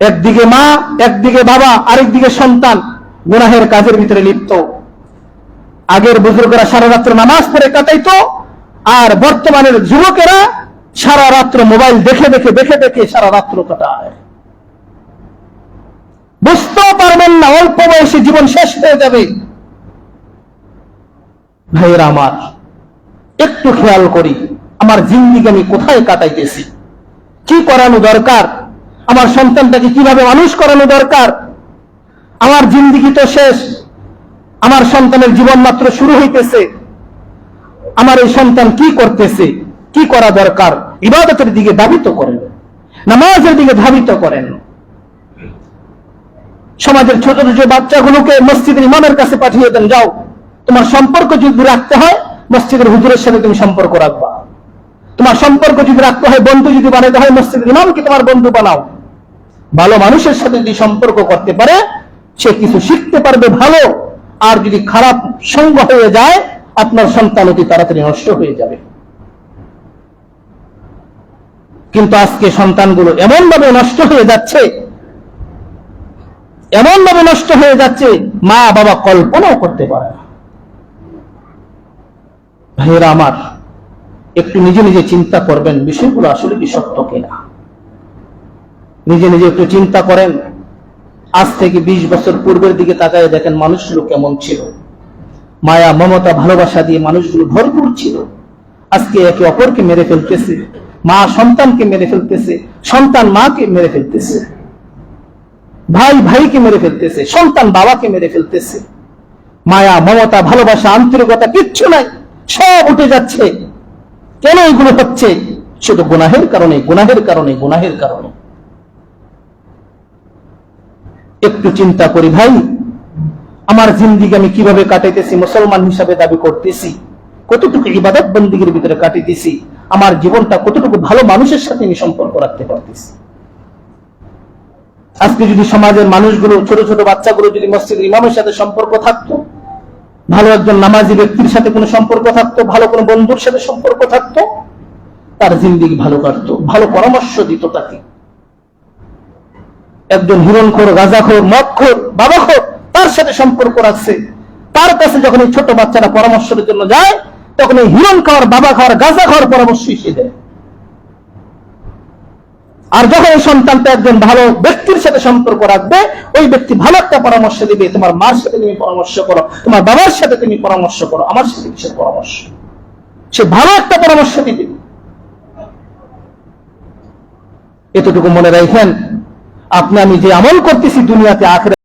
একদিকে মা, একদিকে বাবা, আরেকদিকে সন্তান গুনাহের কাজের ভিতরে লিপ্ত। আগের বুজুর্গরা সারা রাত্র নামাজ পড়ে কাটাইতো, আর বর্তমানের যুবকেরা সারা রাত্র মোবাইল দেখে দেখে দেখে দেখে সারা রাত্র কাটায়। বুঝতেও পারবেন না, অল্প বয়সে জীবন শেষ হয়ে যাবে। ভাইয়েরা আমার, একটু খেয়াল করি আমার জিন্দেগি আমি কোথায় কাটাইতেছি, কি করানো দরকার, আমার সন্তানটাকে কিভাবে মানুষ করানো দরকার। আমার জিন্দেগি তো শেষ, আমার সন্তানের জীবন মাত্র শুরু হইতেছে। আমার এই সন্তান কি করতেছে, কি করা দরকার, ইবাদতের দিকে ধাবিত করেন, নামাজের দিকে ধাবিত করেন। সমাজের ছোট ছোট বাচ্চাগুলোকে মসজিদের ইমামের কাছে পাঠিয়ে দেন, যাও তোমার সম্পর্ক যদি রাখতে হয় মসজিদের হুজুরের সাথে তুমি সম্পর্ক রাখবা, তোমার সম্পর্ক যদি রাখতে হয়, বন্ধু যদি বানাতে হয় মসজিদের ইমামকে তোমার বন্ধু বানাও। ভালো মানুষের সাথে যদি সম্পর্ক করতে পারে সে কিছু শিখতে পারবে ভালো, আর যদি খারাপ সঙ্গ হয়ে যায় আপনার সন্তান অতি তাড়াতাড়ি নষ্ট হয়ে যাবে। কিন্তু আজকে সন্তানগুলো এমন ভাবে নষ্ট হয়ে যাচ্ছে, এমন ভাবে নষ্ট হয়ে যাচ্ছে মা বাবা কল্পনাও করতে পারে না। ভাইয়েরা আমার, একটু নিজে নিজে চিন্তা করবেন বিষয়গুলো আসলে কি সত্য কিনা। নিজে নিজে একটু চিন্তা করেন, আজ থেকে 20 বছর পূর্বের দিকে তাকায় দেখেন মানুষগুলো কেমন ছিল, মায়া মমতা ভালোবাসা দিয়ে মানুষগুলো ভরপুর ছিল। আজকে একে অপরকে মেরে ফেলতেছে, মা সন্তানকে মেরে ফেলতেছে, সন্তান মাকে মেরে ফেলতেছে, ভাই ভাইকে মেরে ফেলতেছে, সন্তান বাবাকে মেরে ফেলতেছে। মায়া মমতা ভালোবাসা আন্তরিকতা কিচ্ছু নাই, সব উঠে যাচ্ছে। কেন এগুলো হচ্ছে? শুধু গুনাহের কারণে, গুনাহের কারণে, গুনাহের কারণে। একটু চিন্তা করি ভাই, আমার জিন্দেগি আমি কিভাবে কাটাইতেছি, মুসলমান হিসাবে দাবি করতেছি, কতটুকু ইবাদত বন্দেগীর ভিতরে কাটাইতেছি, আমার জীবনটা কতটুকু ভালো মানুষের সাথে আমি সম্পর্ক রাখতে পারতেছি। আজকে যদি সমাজের মানুষগুলো, ছোট ছোট বাচ্চাগুলো যদি মসজিদের ইমামের সাথে সম্পর্ক থাকতো, ভালো একজন নামাজি ব্যক্তির সাথে কোনো সম্পর্ক থাকতো, ভালো কোনো বন্ধুর সাথে সম্পর্ক থাকতো, তার জিন্দেগি ভালো কাটতো, ভালো পরামর্শ দিত তাকে। একজন হিরণখোর, গাঁজাখোর, মদখোর, বাবাখোর তার সাথে সম্পর্ক রাখছে, তার কাছে যখন এই ছোট বাচ্চারা পরামর্শের জন্য যায় তখন এই হিরণ খাওয়ার, বাবা খাওয়ার, গাঁজা খাওয়ার পরামর্শ এসে দেয়। আর যখন এই সন্তানটা একজন ভালো ব্যক্তির সাথে সম্পর্ক রাখবে, ওই ব্যক্তি ভালো একটা পরামর্শ দিবে, তোমার মার সাথে তুমি পরামর্শ করো, তোমার বাবার সাথে তুমি পরামর্শ করো, আমার সাথে কিসের পরামর্শ, সে ভালো একটা পরামর্শ দিবে। এতটুকু মনে রাখেন, আপনি আমি যে আমল করতেছি দুনিয়াতে, আখিরাতে